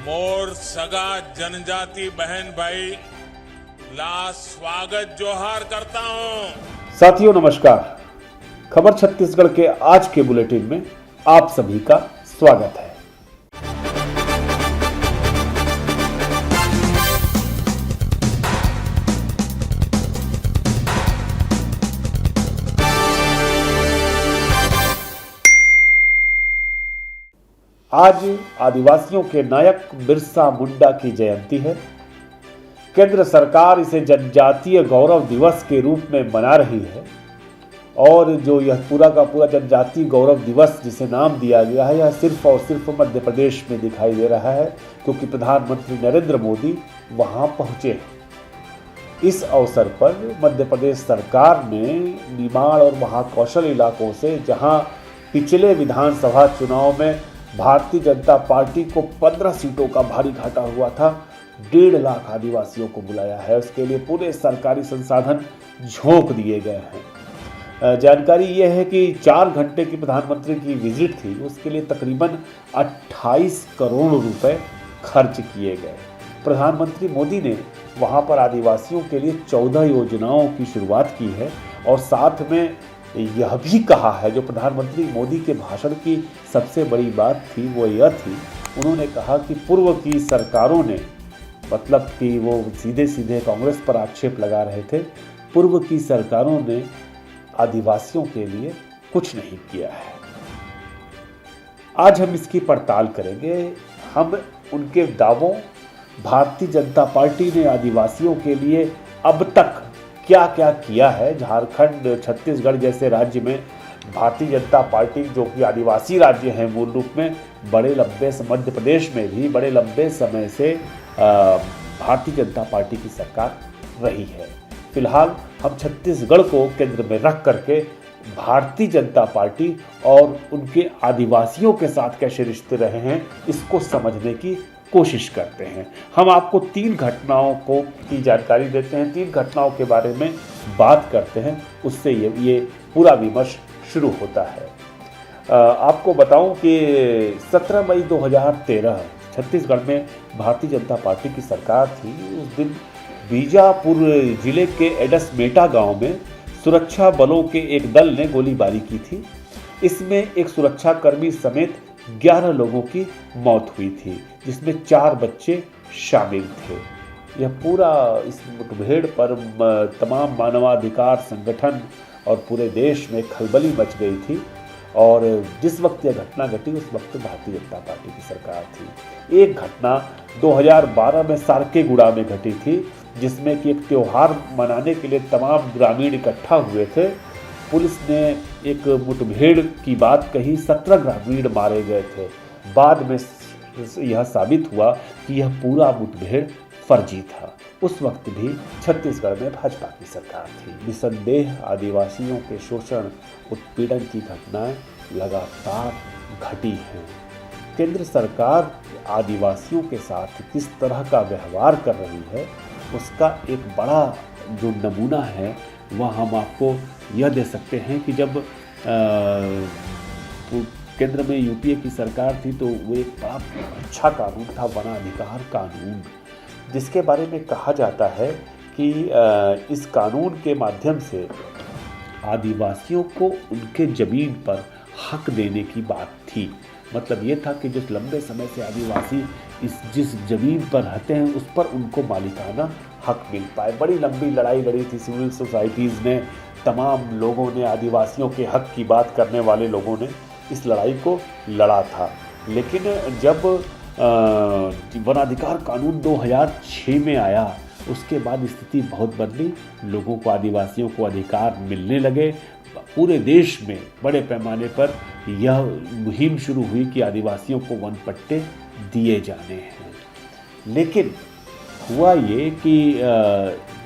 मोर सगा जनजाति बहन भाई ला स्वागत जोहार करता हूं। साथियों नमस्कार। खबर छत्तीसगढ़ के आज के बुलेटिन में आप सभी का स्वागत है। आज आदिवासियों के नायक बिरसा मुंडा की जयंती है। केंद्र सरकार इसे जनजातीय गौरव दिवस के रूप में मना रही है और जो यह पूरा का पूरा जनजातीय गौरव दिवस जिसे नाम दिया गया है, यह सिर्फ और सिर्फ मध्य प्रदेश में दिखाई दे रहा है क्योंकि प्रधानमंत्री नरेंद्र मोदी वहां पहुंचे हैं। इस अवसर पर मध्य प्रदेश सरकार ने निमाड़ और महाकौशल इलाकों से जहां पिछले विधानसभा चुनाव में भारतीय जनता पार्टी को 15 सीटों का भारी घाटा हुआ था, 1.5 लाख आदिवासियों को बुलाया है। उसके लिए पूरे सरकारी संसाधन झोंक दिए गए हैं। जानकारी यह है कि 4 घंटे की प्रधानमंत्री की विजिट थी, उसके लिए तकरीबन 28 करोड़ रुपए खर्च किए गए। प्रधानमंत्री मोदी ने वहां पर आदिवासियों के लिए 14 योजनाओं की शुरुआत की है और साथ में यह भी कहा है, जो प्रधानमंत्री मोदी के भाषण की सबसे बड़ी बात थी वो यह थी, उन्होंने कहा कि पूर्व की सरकारों ने, मतलब कि वो सीधे सीधे कांग्रेस पर आक्षेप लगा रहे थे, पूर्व की सरकारों ने आदिवासियों के लिए कुछ नहीं किया है। आज हम इसकी पड़ताल करेंगे। हम उनके दावों, भारतीय जनता पार्टी ने आदिवासियों के लिए अब तक क्या क्या किया है। झारखंड, छत्तीसगढ़ जैसे राज्य में भारतीय जनता पार्टी, जो कि आदिवासी राज्य है मूल रूप में, मध्य प्रदेश में भी बड़े लंबे समय से भारतीय जनता पार्टी की सरकार रही है। फिलहाल हम छत्तीसगढ़ को केंद्र में रख करके भारतीय जनता पार्टी और उनके आदिवासियों के साथ कैसे रिश्ते रहे हैं इसको समझने की कोशिश करते हैं। हम आपको 3 घटनाओं की जानकारी देते हैं, 3 घटनाओं के बारे में बात करते हैं, उससे ये पूरा विमर्श शुरू होता है। आपको बताऊं कि 17 मई 2013 छत्तीसगढ़ में भारतीय जनता पार्टी की सरकार थी। उस दिन बीजापुर जिले के एडसमेटा गांव में सुरक्षा बलों के एक दल ने गोलीबारी की थी। इसमें एक सुरक्षाकर्मी समेत 11 लोगों की मौत हुई थी, जिसमें 4 बच्चे शामिल थे। यह पूरा इस मुठभेड़ पर तमाम मानवाधिकार संगठन और पूरे देश में खलबली मच गई थी और जिस वक्त यह घटना घटी उस वक्त भारतीय जनता पार्टी की सरकार थी। एक घटना 2012 में सारकेगुड़ा में घटी थी, जिसमें कि एक त्योहार मनाने के लिए तमाम ग्रामीण इकट्ठा हुए थे। पुलिस ने एक मुठभेड़ की बात कही, 17 ग्रामीण मारे गए थे। बाद में यह साबित हुआ कि यह पूरा मुठभेड़ फर्जी था। उस वक्त भी छत्तीसगढ़ में भाजपा की सरकार थी। निसंदेह आदिवासियों के शोषण, उत्पीड़न की घटनाएं लगातार घटी हैं। केंद्र सरकार आदिवासियों के साथ किस तरह का व्यवहार कर रही है उसका एक बड़ा जो नमूना है वह हम आपको यह दे सकते हैं कि जब केंद्र में यूपीए की सरकार थी तो वो एक बड़ा अच्छा कानून था, वनाधिकार कानून, जिसके बारे में कहा जाता है कि इस कानून के माध्यम से आदिवासियों को उनके ज़मीन पर हक देने की बात थी। मतलब ये था कि जिस लंबे समय से आदिवासी जिस ज़मीन पर रहते हैं उस पर उनको मालिकाना हक मिल पाए। बड़ी लंबी लड़ाई लड़ी थी सिविल सोसाइटीज़ ने, तमाम लोगों ने, आदिवासियों के हक की बात करने वाले लोगों ने इस लड़ाई को लड़ा था। लेकिन जब वनाधिकार कानून 2006 में आया उसके बाद स्थिति बहुत बदली। लोगों को, आदिवासियों को अधिकार मिलने लगे। पूरे देश में बड़े पैमाने पर यह मुहिम शुरू हुई कि आदिवासियों को वन पट्टे दिए जाने हैं। लेकिन हुआ ये कि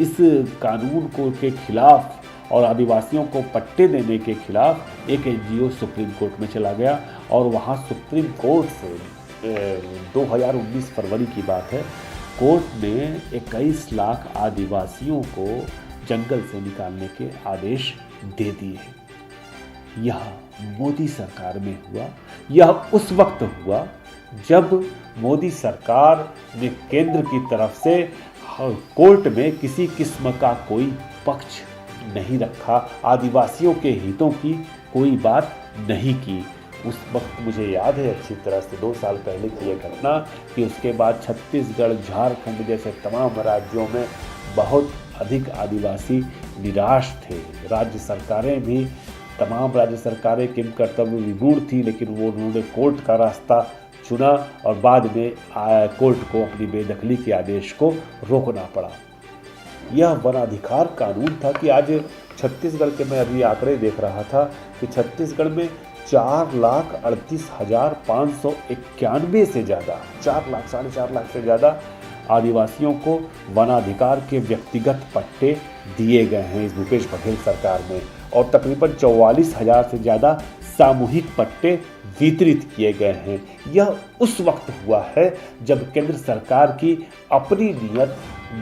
इस कानून को के खिलाफ और आदिवासियों को पट्टे देने के खिलाफ एक एनजीओ सुप्रीम कोर्ट में चला गया और वहाँ सुप्रीम कोर्ट से 2019 फरवरी की बात है, कोर्ट ने 21 लाख आदिवासियों को जंगल से निकालने के आदेश दे दिए। यह मोदी सरकार में हुआ। यह उस वक्त हुआ जब मोदी सरकार ने केंद्र की तरफ से कोर्ट में किसी किस्म का कोई पक्ष नहीं रखा, आदिवासियों के हितों की कोई बात नहीं की। उस वक्त मुझे याद है अच्छी तरह से 2 साल पहले की यह घटना कि उसके बाद छत्तीसगढ़, झारखंड जैसे तमाम राज्यों में बहुत अधिक आदिवासी निराश थे। राज्य सरकारें भी, तमाम राज्य सरकारें किम कर्तव्य विमूढ़ थी, लेकिन उन्होंने कोर्ट का रास्ता चुना और बाद में कोर्ट को अपनी बेदखली के आदेश को रोकना पड़ा। यह वनाधिकार कानून था कि आज छत्तीसगढ़ के, मैं अभी आंकड़े देख रहा था कि छत्तीसगढ़ में 4,38,591 से ज़्यादा, 4 लाख, 4.5 लाख से ज़्यादा आदिवासियों को वनाधिकार के व्यक्तिगत पट्टे दिए गए हैं इस भूपेश बघेल सरकार में, और तकरीबन 44,000 से ज़्यादा सामूहिक पट्टे वितरित किए गए हैं। यह उस वक्त हुआ है जब केंद्र सरकार की अपनी नीयत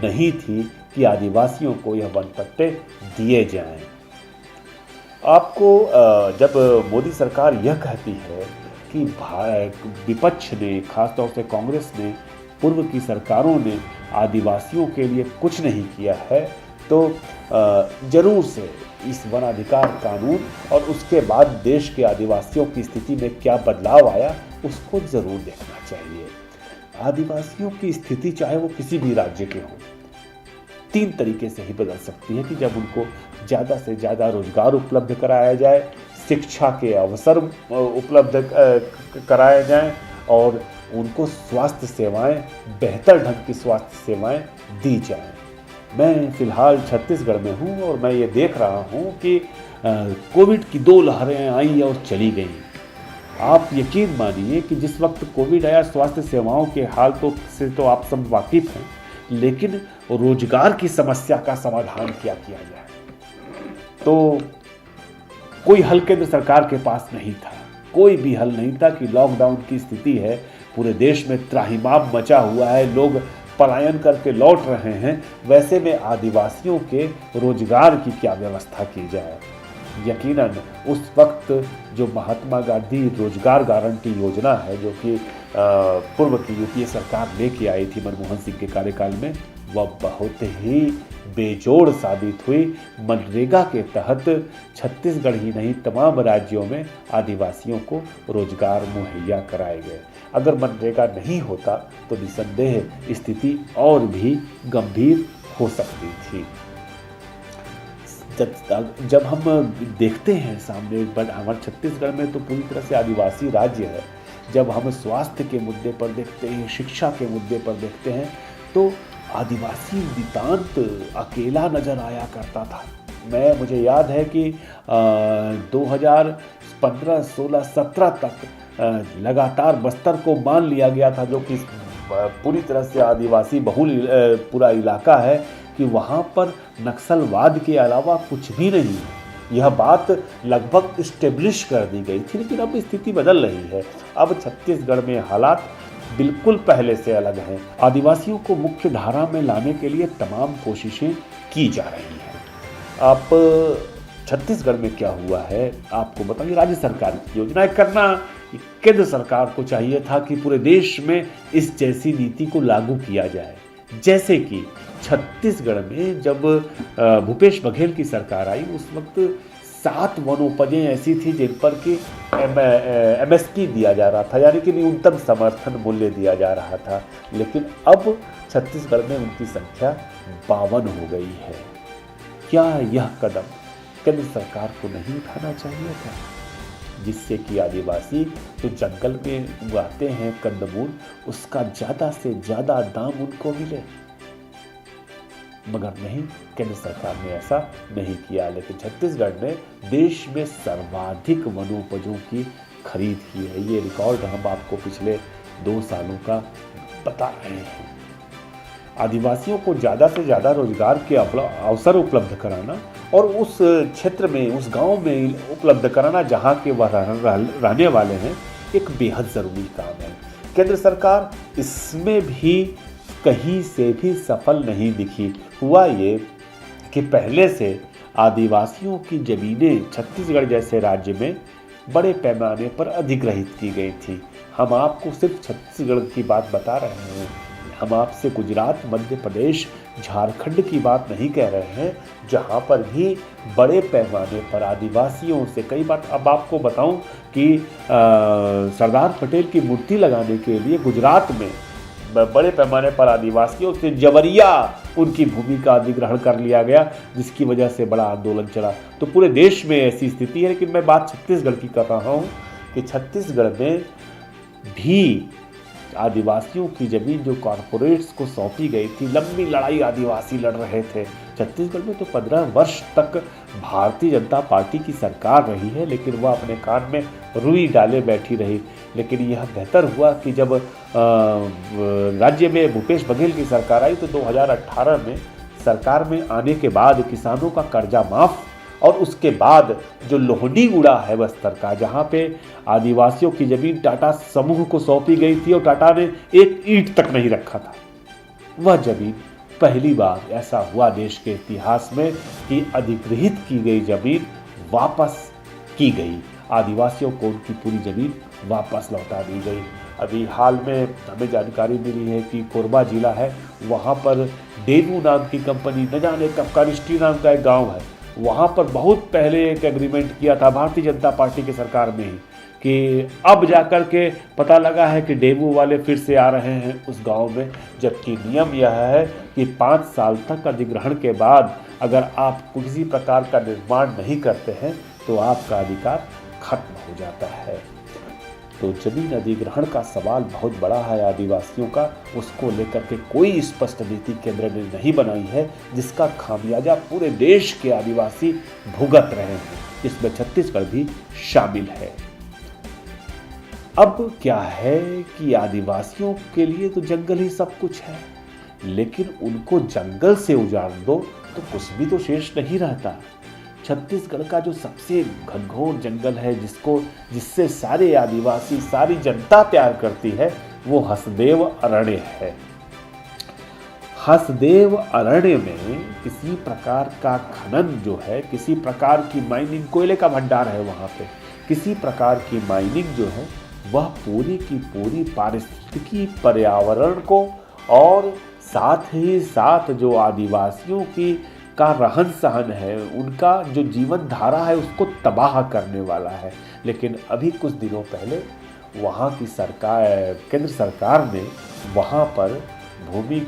नहीं थी कि आदिवासियों को यह वन पट्टे दिए जाएं। आपको जब मोदी सरकार यह कहती है कि विपक्ष ने, खासतौर से कांग्रेस ने, पूर्व की सरकारों ने आदिवासियों के लिए कुछ नहीं किया है, तो जरूर से इस वनाधिकार कानून और उसके बाद देश के आदिवासियों की स्थिति में क्या बदलाव आया उसको ज़रूर देखना चाहिए। आदिवासियों की स्थिति चाहे वो किसी भी राज्य के हों, 3 तरीके से ही बदल सकती है कि जब उनको ज़्यादा से ज़्यादा रोजगार उपलब्ध कराया जाए, शिक्षा के अवसर उपलब्ध कराए जाएं और उनको स्वास्थ्य सेवाएं, बेहतर ढंग की स्वास्थ्य सेवाएं दी जाएं। मैं फ़िलहाल छत्तीसगढ़ में हूं और मैं ये देख रहा हूं कि कोविड की 2 लहरें आई और चली गईं। आप यकीन मानिए कि जिस वक्त कोविड आया, स्वास्थ्य सेवाओं के हाल से तो आप सब वाकिफ़ हैं, लेकिन रोजगार की समस्या का समाधान क्या किया जाए, तो कोई हल केंद्र सरकार के पास नहीं था। कोई भी हल नहीं था कि लॉकडाउन की स्थिति है, पूरे देश में त्राहिमाम मचा हुआ है, लोग पलायन करके लौट रहे हैं, वैसे में आदिवासियों के रोजगार की क्या व्यवस्था की जाए। यकीनन उस वक्त जो महात्मा गांधी रोजगार गारंटी योजना है, जो कि पूर्व की यूपीए सरकार लेके आई थी मनमोहन सिंह के कार्यकाल में, वह बहुत ही बेजोड़ साबित हुई। मनरेगा के तहत छत्तीसगढ़ ही नहीं तमाम राज्यों में आदिवासियों को रोजगार मुहैया कराए गए। अगर मनरेगा नहीं होता तो निसंदेह स्थिति और भी गंभीर हो सकती थी। जब हम देखते हैं सामने, हमारे छत्तीसगढ़ में तो पूरी तरह से आदिवासी राज्य है, जब हम स्वास्थ्य के मुद्दे पर देखते हैं, शिक्षा के मुद्दे पर देखते हैं, तो आदिवासी नितांत अकेला नजर आया करता था। मुझे याद है कि 2015, 16, 17 तक लगातार बस्तर को मान लिया गया था, जो कि पूरी तरह से आदिवासी बहुल पूरा इलाका है, कि वहाँ पर नक्सलवाद के अलावा कुछ भी नहीं है। यह बात लगभग इस्टेब्लिश कर दी गई थी, लेकिन अब स्थिति बदल रही है। अब छत्तीसगढ़ में हालात बिल्कुल पहले से अलग हैं। आदिवासियों को मुख्य धारा में लाने के लिए तमाम कोशिशें की जा रही हैं। आप छत्तीसगढ़ में क्या हुआ है आपको बताइए। राज्य सरकार की योजनाएं करना, केंद्र सरकार को चाहिए था कि पूरे देश में इस जैसी नीति को लागू किया जाए। जैसे कि छत्तीसगढ़ में जब भूपेश बघेल की सरकार आई, उस वक्त 7 वनोपजें ऐसी थी जिन पर कि MSP दिया जा रहा था, यानी कि न्यूनतम समर्थन मूल्य दिया जा रहा था। लेकिन अब छत्तीसगढ़ में उनकी संख्या 52 हो गई है। क्या यह कदम केंद्र सरकार को नहीं उठाना चाहिए था, जिससे कि आदिवासी जो जंगल में उगाते हैं कंदमूल, उसका ज़्यादा से ज़्यादा दाम उनको मिले? मगर नहीं, केंद्र सरकार ने ऐसा नहीं किया। लेकिन छत्तीसगढ़ ने देश में सर्वाधिक वनोपजों की खरीद की है। ये रिकॉर्ड हम आपको पिछले 2 सालों का बता रहे हैं। आदिवासियों को ज़्यादा से ज़्यादा रोजगार के अवसर उपलब्ध कराना और उस क्षेत्र में, उस गांव में उपलब्ध कराना जहां के वह रहने वाले हैं, एक बेहद ज़रूरी काम है। केंद्र सरकार इसमें भी कहीं से भी सफल नहीं दिखी। हुआ ये कि पहले से आदिवासियों की ज़मीनें छत्तीसगढ़ जैसे राज्य में बड़े पैमाने पर अधिग्रहित की गई थी। हम आपको सिर्फ छत्तीसगढ़ की बात बता रहे हैं, हम आपसे गुजरात, मध्य प्रदेश, झारखंड की बात नहीं कह रहे हैं, जहां पर भी बड़े पैमाने पर आदिवासियों से कई बार, अब आपको बताऊं कि सरदार पटेल की मूर्ति लगाने के लिए गुजरात में बड़े पैमाने पर आदिवासियों से जबरिया उनकी भूमि का अधिग्रहण कर लिया गया, जिसकी वजह से बड़ा आंदोलन चला। तो पूरे देश में ऐसी स्थिति है, लेकिन मैं बात छत्तीसगढ़ की कर रहा हूँ कि छत्तीसगढ़ में भी आदिवासियों की जमीन जो कॉरपोरेट्स को सौंपी गई थी, लंबी लड़ाई आदिवासी लड़ रहे थे। छत्तीसगढ़ में तो 15 वर्ष तक भारतीय जनता पार्टी की सरकार रही है, लेकिन वह अपने कान में रुई डाले बैठी रही। लेकिन यह बेहतर हुआ कि जब राज्य में भूपेश बघेल की सरकार आई तो 2018 में सरकार में आने के बाद किसानों का कर्जा माफ, और उसके बाद जो लोहड़ी उड़ा है बस्तर का, जहाँ पे आदिवासियों की जमीन टाटा समूह को सौंपी गई थी और टाटा ने एक ईंट तक नहीं रखा था, वह जमीन पहली बार ऐसा हुआ देश के इतिहास में कि अधिग्रहित की गई जमीन वापस की गई, आदिवासियों को उनकी पूरी जमीन वापस लौटा दी गई। अभी हाल में हमें जानकारी मिली है कि कोरबा जिला है, वहाँ पर डेवू नाम की कंपनी, न जाने कब कारिष्टी नाम का एक गाँव है, वहाँ पर बहुत पहले एक एग्रीमेंट किया था भारतीय जनता पार्टी की सरकार में ही, कि अब जाकर के पता लगा है कि डेवू वाले फिर से आ रहे हैं उस गांव में, जबकि नियम यह है कि 5 साल तक अधिग्रहण के बाद अगर आप किसी प्रकार का निर्माण नहीं करते हैं तो आपका अधिकार खत्म हो जाता है। तो जमीन अधिग्रहण का सवाल बहुत बड़ा है आदिवासियों का, उसको लेकर के कोई स्पष्ट नीति केंद्र ने नहीं बनाई है, जिसका खामियाजा पूरे देश के आदिवासी भुगत रहे हैं, इसमें छत्तीसगढ़ भी शामिल है। अब क्या है कि आदिवासियों के लिए तो जंगल ही सब कुछ है, लेकिन उनको जंगल से उजाड़ दो तो कुछ भी तो शेष नहीं रहता। छत्तीसगढ़ का जो सबसे घनघोर जंगल है, जिससे सारे आदिवासी, सारी जनता प्यार करती है, वो हसदेव अरण्य है। हसदेव अरण्य में किसी प्रकार का खनन जो है, किसी प्रकार की माइनिंग, कोयले का भंडार है वहाँ पे, किसी प्रकार की माइनिंग जो है वह पूरी की पूरी पारिस्थितिकी, पर्यावरण को और साथ ही साथ जो आदिवासियों की का रहन सहन है, उनका जो जीवन धारा है, उसको तबाह करने वाला है। लेकिन अभी कुछ दिनों पहले वहाँ की सरकार, केंद्र सरकार ने वहाँ पर भूमि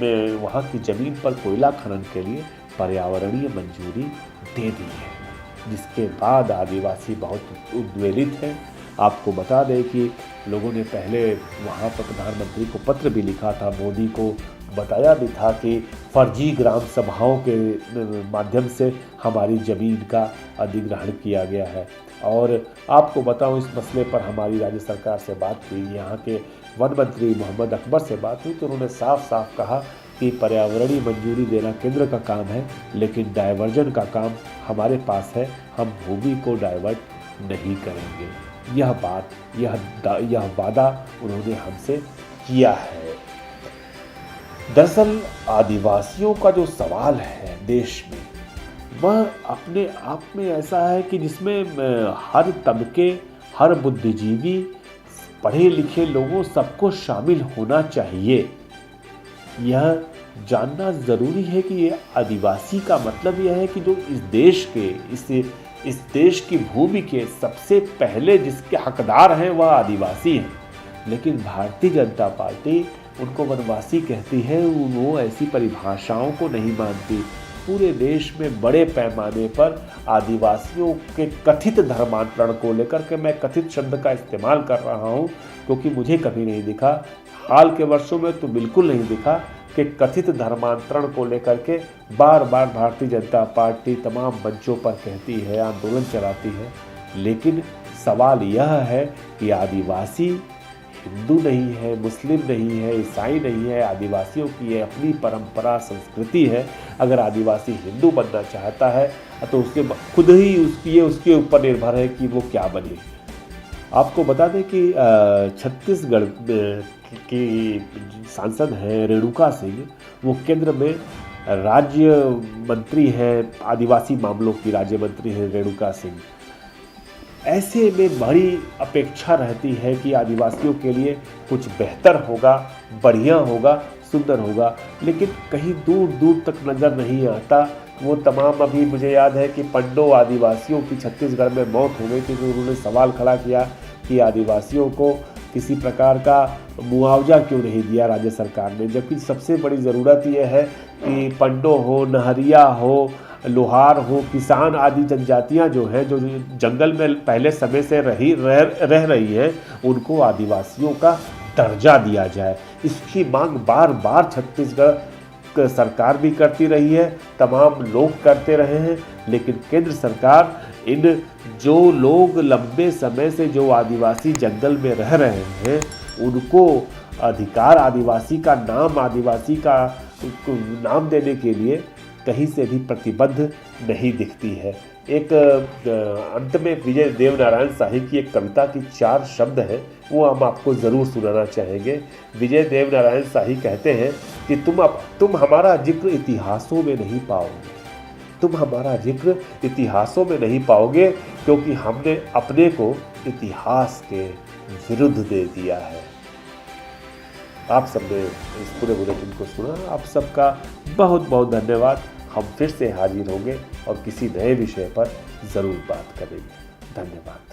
में, वहाँ की ज़मीन पर कोयला खनन के लिए पर्यावरणीय मंजूरी दे दी है, जिसके बाद आदिवासी बहुत उद्वेलित हैं। आपको बता दें कि लोगों ने पहले वहाँ पर प्रधानमंत्री को पत्र भी लिखा था, मोदी को बताया भी था कि फर्जी ग्राम सभाओं के माध्यम से हमारी ज़मीन का अधिग्रहण किया गया है। और आपको बताऊं, इस मसले पर हमारी राज्य सरकार से बात हुई, यहाँ के वन मंत्री मोहम्मद अकबर से बात हुई, तो उन्होंने साफ साफ कहा कि पर्यावरणीय मंजूरी देना केंद्र का काम है, लेकिन डायवर्जन का काम हमारे पास है, हम भूमि को डाइवर्ट नहीं करेंगे। यह बात, यह वादा उन्होंने हमसे किया है। दरअसल आदिवासियों का जो सवाल है देश में, वह अपने आप में ऐसा है कि जिसमें हर तबके, हर बुद्धिजीवी, पढ़े लिखे लोगों सबको शामिल होना चाहिए। यह जानना ज़रूरी है कि ये आदिवासी का मतलब यह है कि जो इस देश के, इस देश की भूमि के सबसे पहले जिसके हकदार हैं वह आदिवासी हैं। लेकिन भारतीय जनता पार्टी उनको वनवासी कहती है, वो ऐसी परिभाषाओं को नहीं मानती। पूरे देश में बड़े पैमाने पर आदिवासियों के कथित धर्मांतरण को लेकर के, मैं कथित शब्द का इस्तेमाल कर रहा हूँ क्योंकि मुझे कभी नहीं दिखा, हाल के वर्षों में तो बिल्कुल नहीं दिखा कि कथित धर्मांतरण को लेकर के बार बार भारतीय जनता पार्टी तमाम मंचों पर कहती है, आंदोलन चलाती है। लेकिन सवाल यह है कि आदिवासी हिंदू नहीं है, मुस्लिम नहीं है, ईसाई नहीं है, आदिवासियों की ये अपनी परंपरा, संस्कृति है। अगर आदिवासी हिंदू बनना चाहता है तो उसके खुद ही उसके ऊपर निर्भर है कि वो क्या बने। आपको बता दें कि छत्तीसगढ़ की सांसद हैं रेणुका सिंह, वो केंद्र में राज्य मंत्री हैं, आदिवासी मामलों की राज्य मंत्री हैं रेणुका सिंह। ऐसे में बड़ी अपेक्षा रहती है कि आदिवासियों के लिए कुछ बेहतर होगा, बढ़िया होगा, सुंदर होगा, लेकिन कहीं दूर दूर तक नज़र नहीं आता। वो तमाम, अभी मुझे याद है कि पंडो आदिवासियों की छत्तीसगढ़ में मौत हो गई थी, तो उन्होंने सवाल खड़ा किया कि आदिवासियों को किसी प्रकार का मुआवजा क्यों नहीं दिया राज्य सरकार ने, जबकि सबसे बड़ी ज़रूरत यह है कि पंडो हो, नहरिया हो, लोहार हो, किसान आदि जनजातियां जो हैं, जो जंगल में पहले समय से रह रही हैं, उनको आदिवासियों का दर्जा दिया जाए। इसकी मांग बार बार छत्तीसगढ़ सरकार भी करती रही है, तमाम लोग करते रहे हैं, लेकिन केंद्र सरकार इन जो लोग लंबे समय से जो आदिवासी जंगल में रह रहे हैं उनको अधिकार, आदिवासी का नाम, आदिवासी का नाम देने के लिए कहीं से भी प्रतिबद्ध नहीं दिखती है। एक अंत में विजय देवनारायण शाही की एक कविता की 4 शब्द हैं, वो हम आपको ज़रूर सुनाना चाहेंगे। विजय देवनारायण शाही कहते हैं कि तुम हमारा जिक्र इतिहासों में नहीं पाओगे, तुम हमारा जिक्र इतिहासों में नहीं पाओगे, क्योंकि हमने अपने को इतिहास के विरुद्ध दे दिया है। आप सबने इस पूरे बुलेटिन को सुना, आप सबका बहुत बहुत धन्यवाद। हम फिर से हाजिर होंगे और किसी नए विषय पर ज़रूर बात करेंगे। धन्यवाद।